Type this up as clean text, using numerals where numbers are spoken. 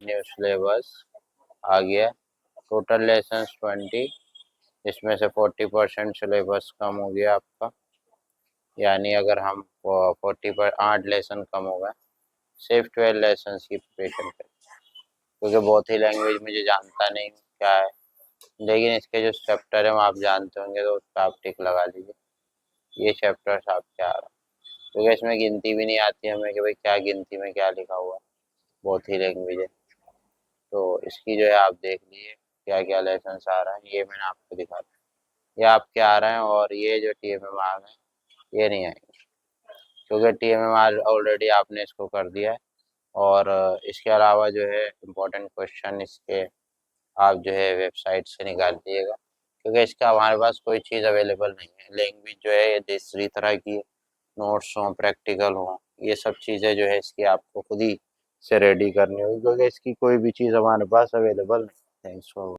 New syllabus आ गया। Total lessons 20, इसमें से 40% सिलेबस कम हो गया आपका, यानी अगर हम 40 पर 8 लेसन कम हो गए, सिर्फ 12 लेसन्स की प्रिपरेशन करें, क्योंकि बहुत ही लैंग्वेज मुझे जानता नहीं हूँ क्या है, लेकिन इसके जो चैप्टर है वो आप जानते होंगे, तो उस पर आप टिक लगा लीजिए। ये चैप्टर्स आपके आ रहा है, क्योंकि इसमें गिनती भी नहीं आती हमें कि भाई क्या गिनती में क्या लिखा हुआ है, बहुत ही लैंग्वेज है। तो इसकी जो है आप देख लीजिए क्या क्या लेसन्स आ रहा है, ये मैंने आपको दिखा दिया। ये आपके आ रहे हैं, और ये जो TMMR है ये नहीं आएंगे, क्योंकि TMMR ऑलरेडी आपने इसको कर दिया है। और इसके अलावा जो है इम्पोर्टेंट क्वेश्चन इसके आप जो है वेबसाइट से निकाल लीजिएगा, क्योंकि इसका हमारे पास कोई चीज़ अवेलेबल नहीं है। लैंग्वेज जो है ये दूसरी तरह की है, नोट्स हों, प्रैक्टिकल हों, ये सब चीज़ें जो है इसकी आपको खुद ही से रेडी करनी होगी, क्योंकि इसकी कोई भी चीज़ हमारे पास अवेलेबल नहीं। Thanks for